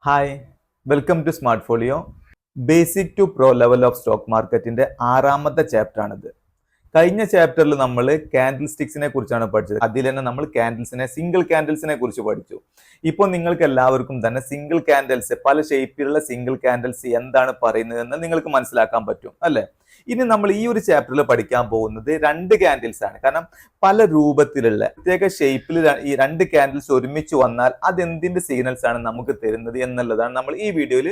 Hi welcome to smart folio. Basic to pro level of stock മാർക്കറ്റിന്റെ ആറാമത്തെ chapter ആണിത്. കഴിഞ്ഞ ചാപ്റ്ററിൽ നമ്മൾ കാൻഡിൽ സ്റ്റിക്സിനെ കുറിച്ചാണ് പഠിച്ചത്. അതിൽ തന്നെ നമ്മൾ സിംഗിൾ കാൻഡിൽസിനെ കുറിച്ച് പഠിച്ചു. ഇപ്പോൾ നിങ്ങൾക്ക് എല്ലാവർക്കും തന്നെ സിംഗിൾ കാൻഡിൽസ്, പല ഷേപ്പിലുള്ള സിംഗിൾ കാൻഡിൽസ് എന്താണ് പറയുന്നതെന്ന് നിങ്ങൾക്ക് മനസ്സിലാക്കാൻ പറ്റും അല്ലെ. ഇനി നമ്മൾ ഈ ഒരു ചാപ്റ്ററിൽ പഠിക്കാൻ പോകുന്നത് രണ്ട് കാൻഡിൽസ് ആണ്. കാരണം പല രൂപത്തിലുള്ള പ്രത്യേക ഷേപ്പിൽ ഈ രണ്ട് കാൻഡിൽസ് ഒരുമിച്ച് വന്നാൽ അതെന്തിന്റെ സിഗ്നൽസ് ആണ് നമുക്ക് തരുന്നത് എന്നുള്ളതാണ് നമ്മൾ ഈ വീഡിയോയിൽ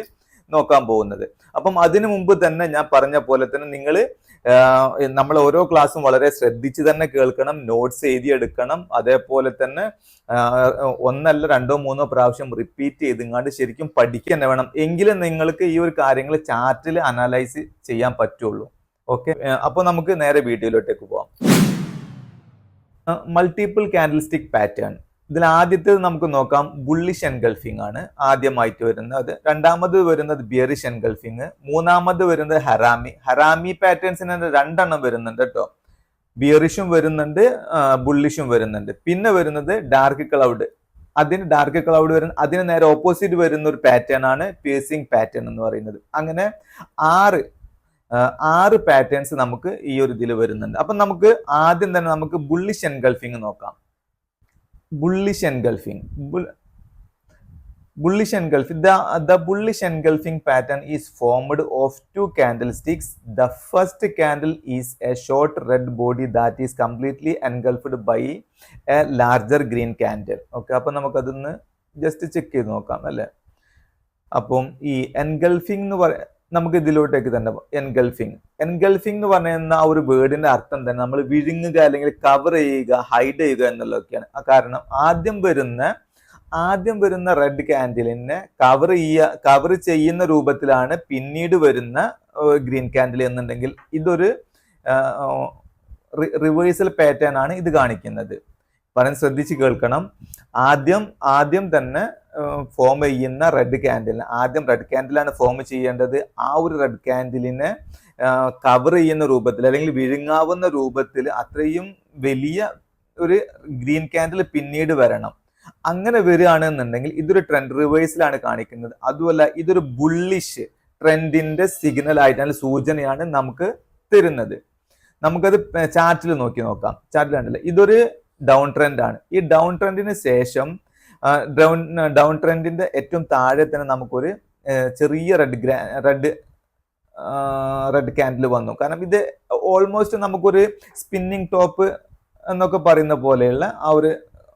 നോക്കാൻ പോകുന്നത്. അപ്പം അതിനു മുമ്പ് തന്നെ ഞാൻ പറഞ്ഞ പോലെ തന്നെ നിങ്ങൾ നമ്മൾ ഓരോ ക്ലാസ്സും വളരെ ശ്രദ്ധിച്ച് തന്നെ കേൾക്കണം, നോട്ട്സ് എഴുതിയെടുക്കണം. അതേപോലെ തന്നെ ഒന്നല്ല രണ്ടോ മൂന്നോ പ്രാവശ്യം റിപ്പീറ്റ് ചെയ്തിങ്ങാണ്ട് ശരിക്കും പഠിക്കുക തന്നെ വേണം. എങ്കിലും നിങ്ങൾക്ക് ഈ ഒരു കാര്യങ്ങൾ ചാർട്ടിൽ അനലൈസ് ചെയ്യാൻ പറ്റുള്ളൂ. ഓക്കെ, അപ്പോൾ നമുക്ക് നേരെ വീഡിയോയിലോട്ടേക്ക് പോവാം. Multiple candle stick pattern. ഇതിൽ ആദ്യത്തേത് നമുക്ക് നോക്കാം, ബുള്ളിഷ് എൻഗൾഫിംഗ് ആണ് ആദ്യമായിട്ട് വരുന്നത്. രണ്ടാമത് വരുന്നത് ബിയറിഷ് എൻഗൾഫിംഗ്. മൂന്നാമത് വരുന്നത് ഹറാമി പാറ്റേൺസിന് രണ്ടെണ്ണം വരുന്നുണ്ട് കേട്ടോ. ബിയറിഷും വരുന്നുണ്ട്, ബുള്ളിഷും വരുന്നുണ്ട്. പിന്നെ വരുന്നത് ഡാർക്ക് ക്ലൗഡ്. ഡാർക്ക് ക്ലൗഡ് വരുന്ന അതിന് നേരെ ഓപ്പോസിറ്റ് വരുന്ന ഒരു പാറ്റേൺ ആണ് പിയേഴ്സിംഗ് പാറ്റേൺ എന്ന് പറയുന്നത്. അങ്ങനെ ആറ് പാറ്റേൺസ് നമുക്ക് ഈ ഒരു ഇതിൽ വരുന്നുണ്ട്. അപ്പൊ നമുക്ക് ആദ്യം തന്നെ നമുക്ക് ബുള്ളിഷ് എൻഗൾഫിംഗ് നോക്കാം. Bullish engulfing. The bullish engulfing pattern is formed of two candlesticks. The first candle is a short red body that is completely engulfed by a larger green candle. Okay, അപ്പോൾ നമുക്ക് അതൊന്ന് just check ചെയ്ത് നോക്കാം അല്ലേ. അപ്പം ഈ engulfing എന്ന് നമുക്ക് ഇതിലോട്ടേക്ക് തന്നെ എൻഗൾഫിംഗ് എന്ന് പറയുന്ന ആ ഒരു വേർഡിന്റെ അർത്ഥം തന്നെ നമ്മൾ വിഴുങ്ങുക അല്ലെങ്കിൽ കവർ ചെയ്യുക, ഹൈഡ് ചെയ്യുക എന്നുള്ളതൊക്കെയാണ്. കാരണം ആദ്യം വരുന്ന റെഡ് കാൻഡിലിനെ കവർ ചെയ്യുന്ന രൂപത്തിലാണ് പിന്നീട് വരുന്ന ഗ്രീൻ കാൻഡിൽ എന്നുണ്ടെങ്കിൽ ഇതൊരു റിവേഴ്സൽ പാറ്റേൺ ആണ് ഇത് കാണിക്കുന്നത്. പറയാൻ ശ്രദ്ധിച്ച് കേൾക്കണം. ആദ്യം തന്നെ ഫോം ചെയ്യുന്ന റെഡ് ക്യാൻഡിലാണ് ഫോം ചെയ്യേണ്ടത്. ആ ഒരു റെഡ് ക്യാൻഡിലിനെ കവർ ചെയ്യുന്ന രൂപത്തിൽ അല്ലെങ്കിൽ വിഴുങ്ങാവുന്ന രൂപത്തിൽ അത്രയും വലിയ ഒരു ഗ്രീൻ ക്യാൻഡിൽ പിന്നീട് വരണം. അങ്ങനെ വരികയാണെന്നുണ്ടെങ്കിൽ ഇതൊരു ട്രെൻഡ് റിവേഴ്സിലാണ് കാണിക്കുന്നത്. അതുമല്ല, ഇതൊരു ബുള്ളിഷ് ട്രെൻഡിന്റെ സിഗ്നൽ ആയിട്ടാണ്, സൂചനയാണ് നമുക്ക് തരുന്നത്. നമുക്കത് ചാർട്ടിൽ നോക്കാം. ചാർട്ടിൽ കണ്ടില്ല, ഇതൊരു ഡൗൺ ട്രെൻഡ് ആണ്. ഈ ഡൗൺ ട്രെൻഡിന് ശേഷം ഡൗൺ ട്രെൻഡിന്റെ ഏറ്റവും താഴെ തന്നെ നമുക്കൊരു ചെറിയ റെഡ് ക്യാൻഡിൽ വന്നു. കാരണം ഇത് ഓൾമോസ്റ്റ് നമുക്കൊരു സ്പിന്നിങ് ടോപ്പ് എന്നൊക്കെ പറയുന്ന പോലെയുള്ള ആ ഒരു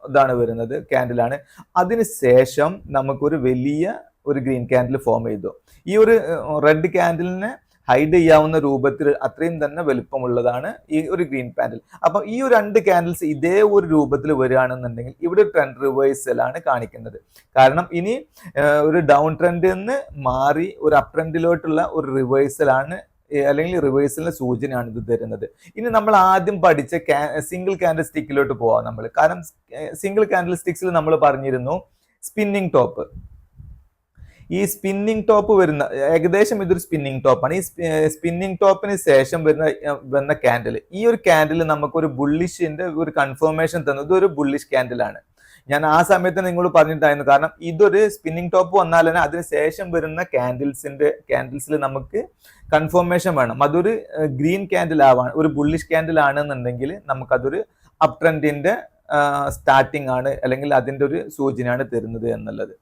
ഇതാണ് വരുന്നത്, ക്യാൻഡിലാണ്. അതിനുശേഷം നമുക്കൊരു വലിയ ഒരു ഗ്രീൻ ക്യാൻഡിൽ ഫോം ചെയ്തു. ഈ ഒരു റെഡ് ക്യാൻഡിലിനെ ഹൈഡ് ചെയ്യാവുന്ന രൂപത്തിൽ അത്രയും തന്നെ വലുപ്പമുള്ളതാണ് ഈ ഒരു ഗ്രീൻ ക്യാൻഡിൽ. അപ്പൊ ഈ രണ്ട് ക്യാൻഡിൽസ് ഇതേ ഒരു രൂപത്തിൽ വരികയാണെന്നുണ്ടെങ്കിൽ ഇവിടെ ട്രെൻഡ് റിവേഴ്സലാണ് കാണിക്കുന്നത്. കാരണം ഇനി ഒരു ഡൗൺ ട്രെൻഡിൽ നിന്ന് മാറി ഒരു അപ് ട്രെൻഡിലോട്ടുള്ള ഒരു റിവേഴ്സലാണ്, അല്ലെങ്കിൽ റിവേഴ്സലിന്റെ സൂചനയാണ് ഇത് തരുന്നത്. ഇനി നമ്മൾ ആദ്യം പഠിച്ച സിംഗിൾ കാൻഡിൽ സ്റ്റിക്കിലോട്ട് പോവാം നമ്മൾ. കാരണം സിംഗിൾ കാൻഡിൽ സ്റ്റിക്സിൽ നമ്മൾ പറഞ്ഞിരുന്നു സ്പിന്നിങ് ടോപ്പ്. ഈ സ്പിന്നിങ് ടോപ്പ് വരുന്ന ഏകദേശം ഇതൊരു സ്പിന്നിങ് ടോപ്പാണ്. ഈ സ്പിന്നിങ് ടോപ്പിന് ശേഷം വരുന്ന ക്യാൻഡിൽ, ഈ ഒരു ക്യാൻഡിൽ നമുക്കൊരു ബുള്ളിഷിന്റെ ഒരു കൺഫർമേഷൻ തന്നു. ഇതൊരു ബുള്ളിഷ് ക്യാൻഡിലാണ്. ഞാൻ ആ സമയത്ത് നിങ്ങളോട് പറഞ്ഞിട്ടായിരുന്നു. കാരണം ഇതൊരു സ്പിന്നിങ് ടോപ്പ് വന്നാൽ തന്നെ അതിനുശേഷം വരുന്ന ക്യാൻഡിൽസിൽ നമുക്ക് കൺഫർമേഷൻ വേണം. അതൊരു ഗ്രീൻ ക്യാൻഡിൽ ആവാണ്, ഒരു ബുള്ളിഷ് ക്യാൻഡിൽ ആണെന്നുണ്ടെങ്കിൽ നമുക്കതൊരു അപ് ട്രെൻഡിന്റെ സ്റ്റാർട്ടിംഗ് ആണ്, അല്ലെങ്കിൽ അതിന്റെ ഒരു സൂചനയാണ് തരുന്നത് എന്നുള്ളത്.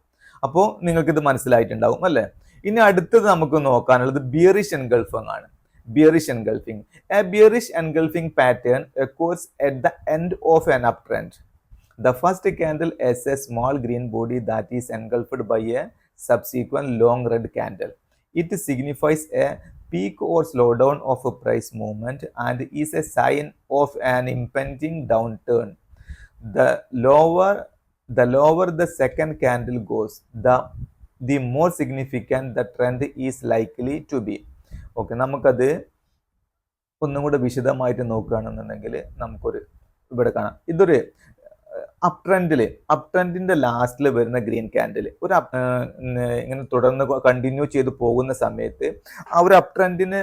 അപ്പോൾ നിങ്ങൾക്ക് ഇത് മനസ്സിലായിട്ടുണ്ടാവും അല്ലെ. ഇനി അടുത്തത് നമുക്ക് നോക്കാനുള്ളത് ബിയറിഷ് എൻഗൾഫിംഗ് ആണ്. A bearish engulfing pattern occurs at the end of an uptrend. The first candle is a small green body that is engulfed by a subsequent long red candle. It signifies a peak or slowdown of a price movement and is a sign of an impending downturn. The lower the second candle goes, the more significant the trend is likely to be. Okay, നമുക്കത് ഒന്നും കൂടെ വിശദമായിട്ട് നോക്കുകയാണെന്നുണ്ടെങ്കിൽ നമുക്കൊരു ഇവിടെ കാണാം. ഇതൊരു up ട്രെൻഡിന്റെ ലാസ്റ്റിൽ വരുന്ന ഗ്രീൻ ക്യാൻഡിൽ ഒരു ഇങ്ങനെ തുടർന്ന് കണ്ടിന്യൂ ചെയ്ത് പോകുന്ന സമയത്ത് ആ ഒരു അപ് ട്രെൻഡിന്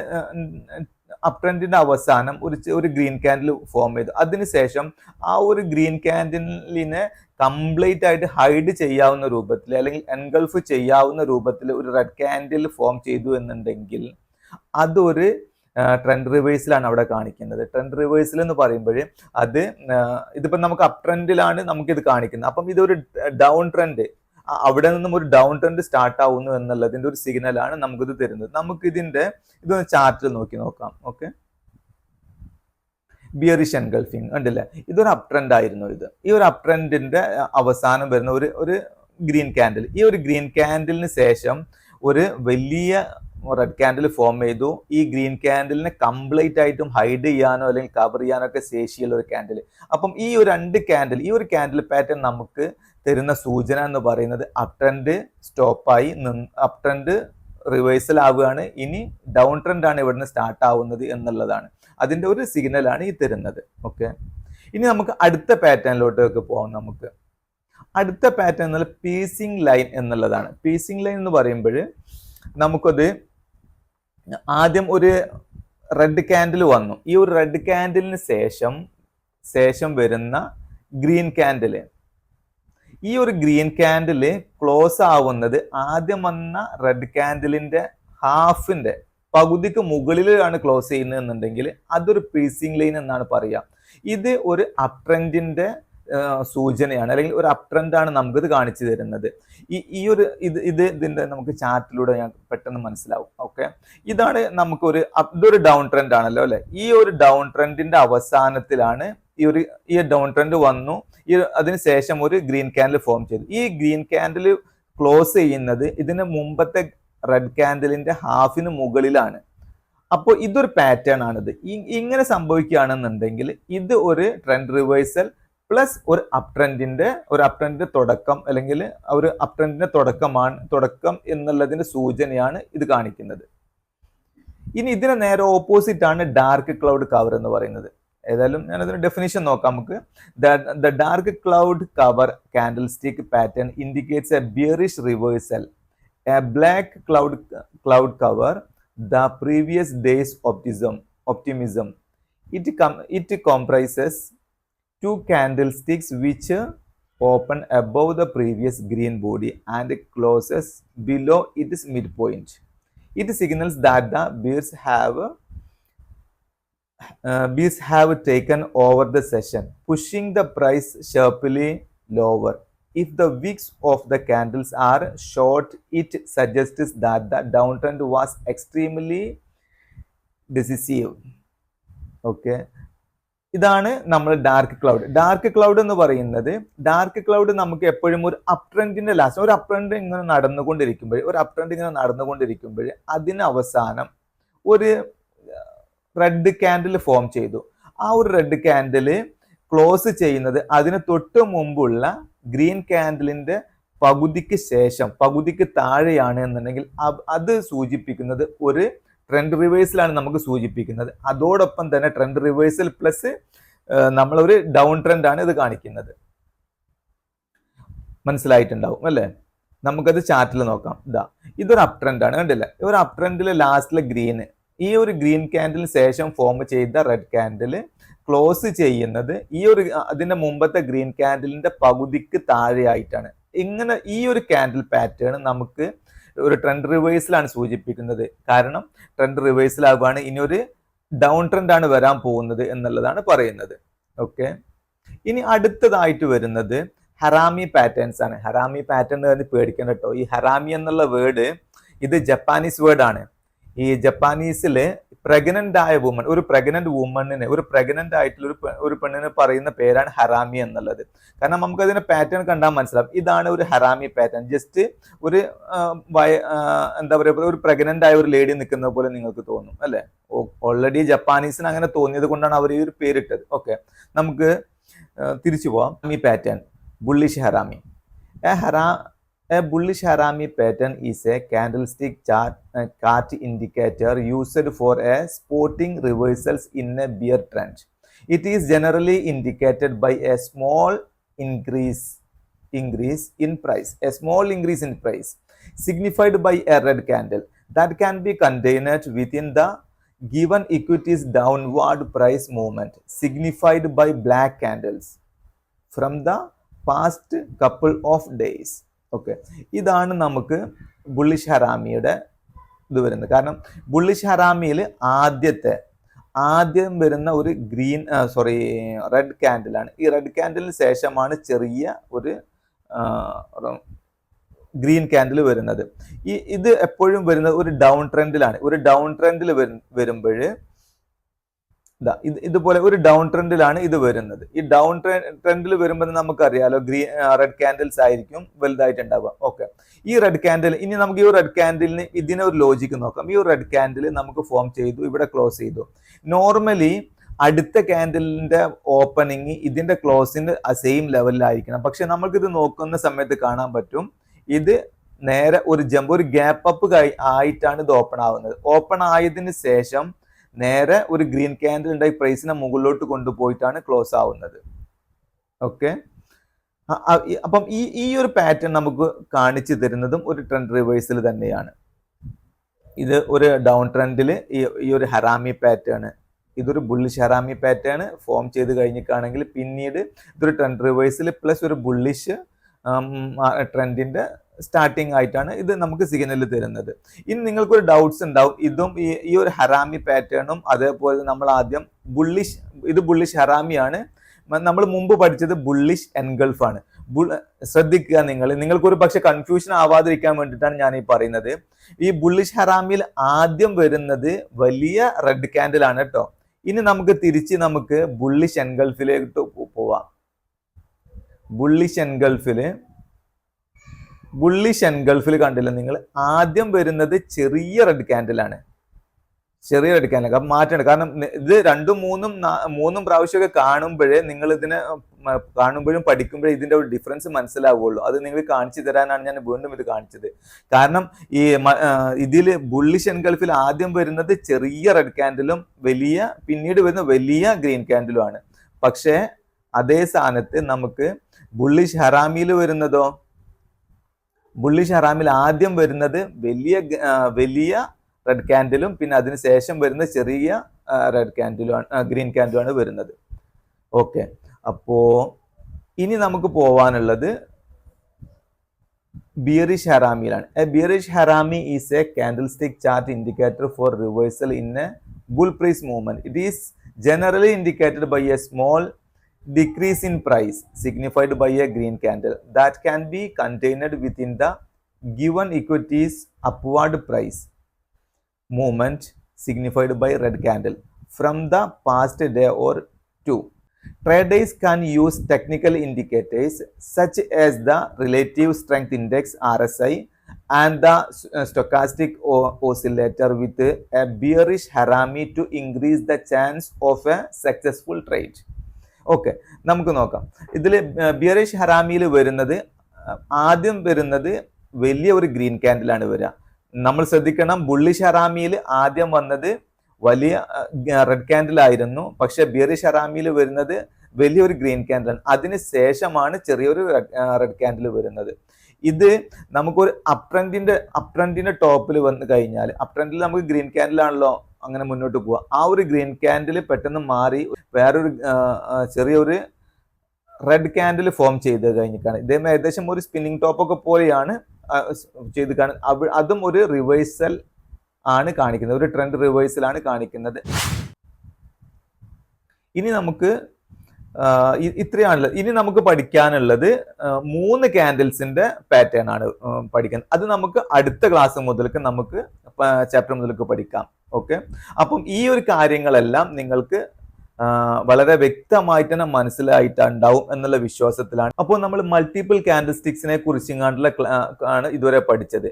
അപ് ട്രെൻഡിന്റെ അവസാനം ഒരു ഗ്രീൻ ക്യാൻഡിൽ ഫോം ചെയ്തു. അതിനുശേഷം ആ ഒരു ഗ്രീൻ ക്യാൻഡിലിനെ കംപ്ലീറ്റ് ആയിട്ട് ഹൈഡ് ചെയ്യാവുന്ന രൂപത്തിൽ അല്ലെങ്കിൽ എൻഗൾഫ് ചെയ്യാവുന്ന രൂപത്തിൽ ഒരു റെഡ് ക്യാൻഡിൽ ഫോം ചെയ്തു എന്നുണ്ടെങ്കിൽ അതൊരു ട്രെൻഡ് റിവേഴ്സിലാണ് അവിടെ കാണിക്കുന്നത്. ട്രെൻഡ് റിവേഴ്സിൽ എന്ന് പറയുമ്പോൾ അത് ഇതിപ്പോ നമുക്ക് അപ് ട്രെൻഡിലാണ് നമുക്കിത് കാണിക്കുന്നത്. അപ്പം ഇതൊരു ഡൗൺ ട്രെൻഡ്, അവിടെ നിന്നും ഒരു ഡൗൺ ട്രെൻഡ് സ്റ്റാർട്ട് ആവുന്നു എന്നുള്ളതിന്റെ ഒരു സിഗ്നലാണ് നമുക്കിത് തരുന്നത്. നമുക്ക് ഇതൊന്ന് ചാർട്ടിൽ നോക്കാം. ഓക്കെ, ബിയറിഷ് എൻഗൾഫിങ് ഉണ്ടല്ലേ, ഇതൊരു അപ് ട്രെൻഡ് ആയിരുന്നു. ഈ ഒരു അപ് ട്രെൻഡിന്റെ അവസാനം വരുന്ന ഒരു ഗ്രീൻ ക്യാൻഡിൽ, ഈ ഒരു ഗ്രീൻ ക്യാൻഡിലിന് ശേഷം ഒരു വലിയ റെഡ് ക്യാൻഡിൽ ഫോം ചെയ്തു. ഈ ഗ്രീൻ ക്യാൻഡിലിനെ കംപ്ലീറ്റ് ആയിട്ടും ഹൈഡ് ചെയ്യാനോ അല്ലെങ്കിൽ കവർ ചെയ്യാനോ ഒക്കെ ശേഷിയുള്ള ഒരു ക്യാൻഡിൽ. അപ്പം ഈ ഒരു ഒരു ക്യാൻഡിൽ പാറ്റേൺ നമുക്ക് തരുന്ന സൂചന എന്ന് പറയുന്നത് അപ് ട്രെൻഡ് സ്റ്റോപ്പായി അപ് ട്രെൻഡ് റിവേഴ്സൽ ആവുകയാണ്, ഇനി ഡൗൺ ട്രെൻഡ് ആണ് ഇവിടുന്ന് സ്റ്റാർട്ട് ആവുന്നത് എന്നുള്ളതാണ്. അതിന്റെ ഒരു സിഗ്നലാണ് ഈ തരുന്നത്. ഓക്കെ, ഇനി നമുക്ക് അടുത്ത പാറ്റേണിലോട്ടൊക്കെ പോകാം. നമുക്ക് അടുത്ത പാറ്റേൺ എന്നുള്ള പീസിംഗ് ലൈൻ എന്നുള്ളതാണ്. പീസിംഗ് ലൈൻ എന്ന് പറയുമ്പോൾ നമുക്കത് ആദ്യം ഒരു റെഡ് ക്യാൻഡിൽ വന്നു. ഈ ഒരു റെഡ് ക്യാൻഡിലിന് ശേഷം വരുന്ന ഗ്രീൻ ക്യാൻഡിൽ, ഈ ഒരു ഗ്രീൻ ക്യാൻഡില് ക്ലോസ് ആവുന്നത് ആദ്യം വന്ന റെഡ് ക്യാൻഡിലിന്റെ ഹാഫിന്റെ പകുതിക്ക് മുകളിലാണ് ക്ലോസ് ചെയ്യുന്നതെന്നുണ്ടെങ്കിൽ അതൊരു പീസിംഗ് ലൈൻ എന്നാണ് പറയുക. ഇത് ഒരു അപ് ട്രെൻഡിന്റെ സൂചനയാണ്, അല്ലെങ്കിൽ ഒരു അപ് ട്രെൻഡ് ആണ് നമുക്കിത് കാണിച്ചു തരുന്നത്. ഇതിന്റെ നമുക്ക് ചാർട്ടിലൂടെ ഞാൻ പെട്ടെന്ന് മനസ്സിലാവും. ഓക്കെ, ഇതൊരു ഡൗൺ ട്രെൻഡ് ആണല്ലോ അല്ലെ. ഈ ഒരു ഡൗൺ ട്രെൻഡിന്റെ അവസാനത്തിലാണ് ഈ ഡൗൺ ട്രെൻഡ് വന്നു. അതിനുശേഷം ഒരു ഗ്രീൻ ക്യാൻഡിൽ ഫോം ചെയ്തു. ഈ ഗ്രീൻ ക്യാൻഡിൽ ക്ലോസ് ചെയ്യുന്നത് ഇതിന് മുമ്പത്തെ റെഡ് ക്യാൻഡിലിന്റെ ഹാഫിന് മുകളിലാണ്. അപ്പോൾ ഇതൊരു പാറ്റേൺ ആണിത്. ഇങ്ങനെ സംഭവിക്കുകയാണെന്നുണ്ടെങ്കിൽ ഇത് ഒരു ട്രെൻഡ് റിവേഴ്സൽ പ്ലസ് ഒരു അപ് ട്രെൻഡിന്റെ തുടക്കം, അല്ലെങ്കിൽ ഒരു അപ് ട്രെൻഡിന്റെ തുടക്കം എന്നുള്ളതിന്റെ സൂചനയാണ് ഇത് കാണിക്കുന്നത്. ഇനി ഇതിന് നേരെ ഓപ്പോസിറ്റ് ആണ് ഡാർക്ക് ക്ലൗഡ് കവർ എന്ന് പറയുന്നത്. ഏതായാലും ഞാനതിന് ഡെഫിനിഷൻ നോക്കാം നമുക്ക്. The dark cloud cover candle stick pattern indicates A bearish reversal, A black cloud cover the previous days optimism. It comprises two candlesticks which open above the previous green body and closes below its midpoint. It signals that the bears have taken over the session, pushing the price sharply lower. If the wicks of the candles are short, it suggests that the downtrend was extremely decisive. Okay, ഇതാണ് നമ്മൾ dark cloud എന്ന് പറയുന്നത്. Dark cloud നമുക്ക് എപ്പോഴും ഒരു up ട്രെൻഡിന്റെ ഒരു up trend ഇങ്ങനെ നടന്നുകൊണ്ടിരിക്കുമ്പോൾ അതിന് അവസാനം ഒരു റെഡ് ക്യാൻഡിൽ ഫോം ചെയ്തു. ആ ഒരു റെഡ് ക്യാൻഡില് ക്ലോസ് ചെയ്യുന്നത് അതിന് തൊട്ട് മുമ്പുള്ള ഗ്രീൻ ക്യാൻഡിലിന്റെ പകുതിക്ക് താഴെയാണ് എന്നുണ്ടെങ്കിൽ അത് സൂചിപ്പിക്കുന്നത് ഒരു ട്രെൻഡ് റിവേഴ്സലാണ് നമുക്ക് സൂചിപ്പിക്കുന്നത്. അതോടൊപ്പം തന്നെ ട്രെൻഡ് റിവേഴ്സൽ പ്ലസ് നമ്മളൊരു ഡൗൺ ട്രെൻഡ് ആണ് ഇത് കാണിക്കുന്നത്. മനസ്സിലായിട്ടുണ്ടാവും അല്ലെ? നമുക്കത് ചാർട്ടിൽ നോക്കാം. ഇതൊരു അപ് ട്രെൻഡ് ആണ്, കണ്ടില്ലേ? ഒരു അപ് ട്രെൻഡിലെ ലാസ്റ്റിലെ ഈ ഒരു ഗ്രീൻ ക്യാൻഡിലിന് ശേഷം ഫോം ചെയ്ത റെഡ് ക്യാൻഡിൽ ക്ലോസ് ചെയ്യുന്നത് അതിന്റെ മുമ്പത്തെ ഗ്രീൻ ക്യാൻഡിലിന്റെ പകുതിക്ക് താഴെയായിട്ടാണ്. ഇങ്ങനെ ഈ ഒരു ക്യാൻഡിൽ പാറ്റേൺ നമുക്ക് ഒരു ട്രെൻഡ് റിവേഴ്സലാണ് സൂചിപ്പിക്കുന്നത്. കാരണം ട്രെൻഡ് റിവേഴ്സൽ ആകുകയാണ്, ഇനി ഒരു ഡൗൺ ട്രെൻഡ് ആണ് വരാൻ പോകുന്നത് എന്നുള്ളതാണ് പറയുന്നത്. ഓക്കെ, ഇനി അടുത്തതായിട്ട് വരുന്നത് ഹറാമി പാറ്റേൺസ് ആണ്. ഹറാമി പാറ്റേൺ എന്ന് പേടിക്കണം കേട്ടോ. ഈ ഹറാമി എന്നുള്ള വേർഡ് ഇത് ജപ്പാനീസ് വേർഡ് ആണ്. ഈ ജപ്പാനീസില് പ്രഗ്നന്റ് ആയ വുമൺ, ഒരു പ്രഗ്നന്റ് ആയിട്ടുള്ള ഒരു പെണ്ണിന് പറയുന്ന പേരാണ് ഹറാമി എന്നുള്ളത്. കാരണം നമുക്ക് അതിന്റെ പാറ്റേൺ കണ്ടാൽ മനസ്സിലാവും. ഇതാണ് ഒരു ഹറാമി പാറ്റേൺ. ജസ്റ്റ് ഒരു എന്താ പറയുക, ഒരു പ്രഗ്നന്റ് ആയ ഒരു ലേഡി നിൽക്കുന്ന പോലെ നിങ്ങൾക്ക് തോന്നും അല്ലെ? ഓൾറെഡി ജപ്പാനീസിന് അങ്ങനെ തോന്നിയത് കൊണ്ടാണ് അവർ ഈ ഒരു പേരിട്ടത്. ഓക്കെ, നമുക്ക് തിരിച്ചു പോവാം. ഈ pattern bullish harami. A bullish harami pattern is a candlestick chart indicator used for a sporting reversals in a bear trend. It is generally indicated by a small increase in price. A small increase in price signified by a red candle that can be contained within the given equities downward price movement signified by black candles from the past couple of days. Okay, ഇതാണ് നമുക്ക് bullish ഹറാമിയുടെ ഇത് വരുന്നത്. കാരണം bullish ഹറാമിയിൽ ആദ്യം വരുന്ന ഒരു red ക്യാൻഡിലാണ്. ഈ red ക്യാൻഡിലിന് ശേഷമാണ് ചെറിയ ഒരു ഗ്രീൻ ക്യാൻഡിൽ വരുന്നത്. ഇത് എപ്പോഴും വരുന്നത് ഒരു ഡൗൺ ട്രെൻഡിലാണ്. ഒരു ഡൗൺ ട്രെൻഡിൽ വരുമ്പോൾ ഇതുപോലെ ഒരു ഡൗൺ ട്രെൻഡിലാണ് ഇത് വരുന്നത്. ഈ ഡൗൺ ട്രെൻഡിൽ വരുമ്പോൾ നമുക്കറിയാലോ റെഡ് ക്യാൻഡിൽസ് ആയിരിക്കും വലുതായിട്ടുണ്ടാവുക. ഓക്കെ, ഈ റെഡ് ക്യാൻഡിൽ, ഇനി നമുക്ക് ഈ റെഡ് ക്യാൻഡിലിന് ഇതിനെ ഒരു ലോജിക്ക് നോക്കാം. ഈ റെഡ് ക്യാൻഡിൽ നമുക്ക് ഫോം ചെയ്തു, ഇവിടെ ക്ലോസ് ചെയ്തു. നോർമലി അടുത്ത ക്യാൻഡിലിന്റെ ഓപ്പണിങ് ഇതിന്റെ ക്ലോസിന്റെ സെയിം ലെവലിലായിരിക്കണം. പക്ഷെ നമ്മൾക്കിത് നോക്കുന്ന സമയത്ത് കാണാൻ പറ്റും ഇത് നേരെ ഒരു ഗ്യാപ്പ് അപ്പ് ആയിട്ടാണ് ഇത് ഓപ്പൺ ആവുന്നത്. ഓപ്പൺ ആയതിനു ശേഷം നേരെ ഒരു ഗ്രീൻ ക്യാൻഡിൽ ഉണ്ടായി പ്രൈസിനെ മുകളിലോട്ട് കൊണ്ടുപോയിട്ടാണ് ക്ലോസ് ആവുന്നത്. ഓക്കെ, അപ്പം ഈ ഒരു പാറ്റേൺ നമുക്ക് കാണിച്ചു തരുന്നതും ഒരു ട്രെൻഡ് റിവേഴ്സൽ തന്നെയാണ്. ഇത് ഒരു ഡൗൺ ട്രെൻഡിൽ ഈ ഒരു ഹറാമി പാറ്റേൺ, ഇതൊരു ബുള്ളിഷ് ഹറാമി പാറ്റേൺ ഫോം ചെയ്ത് കഴിഞ്ഞിട്ടാണെങ്കിൽ പിന്നീട് ഇതൊരു ട്രെൻഡ് റിവേഴ്സൽ പ്ലസ് ഒരു ബുള്ളിഷ് ട്രെൻഡിന്റെ സ്റ്റാർട്ടിങ് ആയിട്ടാണ് ഇത് നമുക്ക് സിഗ്നൽ തരുന്നത്. ഇനി നിങ്ങൾക്കൊരു ഡൗട്ട്സ് ഉണ്ടാവും, ഇതും ഈ ഒരു ഹറാമി പാറ്റേണും അതേപോലെ നമ്മൾ ആദ്യം ബുള്ളിഷ് ഹറാമിയാണ്, നമ്മൾ മുമ്പ് പഠിച്ചത് ബുള്ളിഷ് എൻഗൾഫ് ആണ്. ശ്രദ്ധിക്കുക, നിങ്ങൾക്കൊരു പക്ഷെ കൺഫ്യൂഷൻ ആവാതിരിക്കാൻ വേണ്ടിയിട്ടാണ് ഞാൻ ഈ പറയുന്നത്. ഈ ബുള്ളിഷ് ഹറാമിയിൽ ആദ്യം വരുന്നത് വലിയ റെഡ് ക്യാൻഡിൽ ആണ് കേട്ടോ. ഇനി നമുക്ക് തിരിച്ച് ബുള്ളിഷ് എൻഗൾഫിലേക്ക് പോവാം. ബുള്ളിഷ് എൻഗൾഫിൽ കണ്ടില്ല നിങ്ങൾ, ആദ്യം വരുന്നത് ചെറിയ റെഡ് ക്യാൻഡിലാണ്. അപ്പം മാറ്റണം. കാരണം ഇത് രണ്ടും മൂന്നും പ്രാവശ്യമൊക്കെ കാണുമ്പോഴേ നിങ്ങൾ ഇതിനെ കാണുമ്പോഴും പഠിക്കുമ്പോഴേ ഇതിന്റെ ഒരു ഡിഫറൻസ് മനസ്സിലാവുള്ളൂ. അത് നിങ്ങൾ കാണിച്ചു തരാനാണ് ഞാൻ വീണ്ടും ഇത് കാണിച്ചത്. കാരണം ഇതിൽ ബുള്ളിഷ് എൻഗൾഫിൽ ആദ്യം വരുന്നത് ചെറിയ റെഡ് ക്യാൻഡിലും പിന്നീട് വരുന്ന വലിയ ഗ്രീൻ ക്യാൻഡിലും ആണ്. പക്ഷേ അതേ സ്ഥാനത്ത് നമുക്ക് ബുള്ളിഷ് ഹറാമിയിൽ വരുന്നതോ, ബുള്ളിഷ് ഹറാമിൽ ആദ്യം വരുന്നത് വലിയ റെഡ് ക്യാൻഡിലും പിന്നെ അതിനുശേഷം വരുന്ന ചെറിയ ഗ്രീൻ ക്യാൻഡിലുമാണ് വരുന്നത്. ഓക്കെ, അപ്പോ ഇനി നമുക്ക് പോവാനുള്ളത് ബിയറിഷ് ഹറാമിയിലാണ്. Bearish harami is a candlestick chart indicator for reversal in a bull price movement. It is generally indicated by a small decrease in price signified by a green candle that can be contained within the given equities upward price movement signified by red candle from the past day or two. Traders can use technical indicators such as the relative strength index RSI and the stochastic oscillator with a bearish harami to increase the chance of a successful trade. Okay, നമുക്ക് നോക്കാം. ഇതിൽ bearish ഹറാമിയിൽ വരുന്നത് ആദ്യം വരുന്നത് വലിയ ഒരു green ക്യാൻഡിലാണ് വരിക. നമ്മൾ ശ്രദ്ധിക്കണം, ബുള്ളിഷ് ഹറാമിയിൽ ആദ്യം വന്നത് വലിയ റെഡ് ക്യാൻഡിൽ ആയിരുന്നു. പക്ഷെ ബിയറിഷ് ഹറാമിയിൽ വരുന്നത് വലിയൊരു ഗ്രീൻ ക്യാൻഡിലാണ്. അതിന് ശേഷമാണ് ചെറിയൊരു റെഡ് ക്യാൻഡിൽ വരുന്നത്. ഇത് നമുക്കൊരു അപ്ട്രെൻഡിന്റെ ടോപ്പിൽ വന്നു കഴിഞ്ഞാൽ, അപ്ട്രെൻഡിൽ നമുക്ക് ഗ്രീൻ ക്യാൻഡിലാണല്ലോ അങ്ങനെ മുന്നോട്ട് പോവുക. ആ ഒരു ഗ്രീൻ ക്യാൻഡിൽ പെട്ടെന്ന് മാറി വേറൊരു ചെറിയൊരു റെഡ് ക്യാൻഡിൽ ഫോം ചെയ്ത് കഴിഞ്ഞിട്ടാണ് ഇദ്ദേഹം ഏകദേശം ഒരു സ്പിന്നിങ് ടോപ്പൊക്കെ പോലെയാണ് ചെയ്ത് കാണുന്നത്. അതും ഒരു റിവേഴ്സൽ ആണ് കാണിക്കുന്നത്, ഒരു ട്രെൻഡ് റിവേഴ്സൽ ആണ് കാണിക്കുന്നത്. ഇനി നമുക്ക് ഇത്രയാണുള്ളത്. ഇനി നമുക്ക് പഠിക്കാനുള്ളത് 3 ക്യാൻഡിൽസിന്റെ പാറ്റേൺ ആണ് പഠിക്കുന്നത്. അത് നമുക്ക് അടുത്ത ക്ലാസ് മുതൽക്ക് നമുക്ക് ചാപ്റ്റർ മുതൽക്ക് പഠിക്കാം. ഓക്കെ, അപ്പം ഈ ഒരു കാര്യങ്ങളെല്ലാം നിങ്ങൾക്ക് വളരെ വ്യക്തമായിട്ട് തന്നെ മനസ്സിലായിട്ടുണ്ടാവും എന്നുള്ള വിശ്വാസത്തിലാണ്. അപ്പോൾ നമ്മൾ മൾട്ടിപ്പിൾ ക്യാൻഡിൽ സ്റ്റിക്സിനെ കുറിച്ചുള്ള ആണ് ഇതുവരെ പഠിച്ചത്.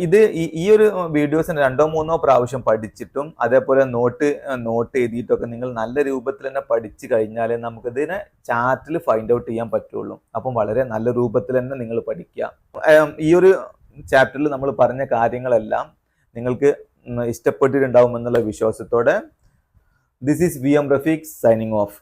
ഇത് ഈ ഒരു വീഡിയോസിന് 2-3 പ്രാവശ്യം പഠിച്ചിട്ടും അതേപോലെ നോട്ട് എഴുതിയിട്ടൊക്കെ നിങ്ങൾ നല്ല രൂപത്തിൽ തന്നെ പഠിച്ചു കഴിഞ്ഞാൽ നമുക്കിതിനെ ചാർട്ടിൽ ഫൈൻഡ് ഔട്ട് ചെയ്യാൻ പറ്റുള്ളൂ. അപ്പം വളരെ നല്ല രൂപത്തിൽ തന്നെ നിങ്ങൾ പഠിക്കുക. ഈ ഒരു ചാപ്റ്ററിൽ നമ്മൾ പറഞ്ഞ കാര്യങ്ങളെല്ലാം നിങ്ങൾക്ക് ഇഷ്ടപ്പെട്ടിട്ടുണ്ടാവും എന്നുള്ള വിശ്വാസത്തോടെ this is VM Rafiq signing off.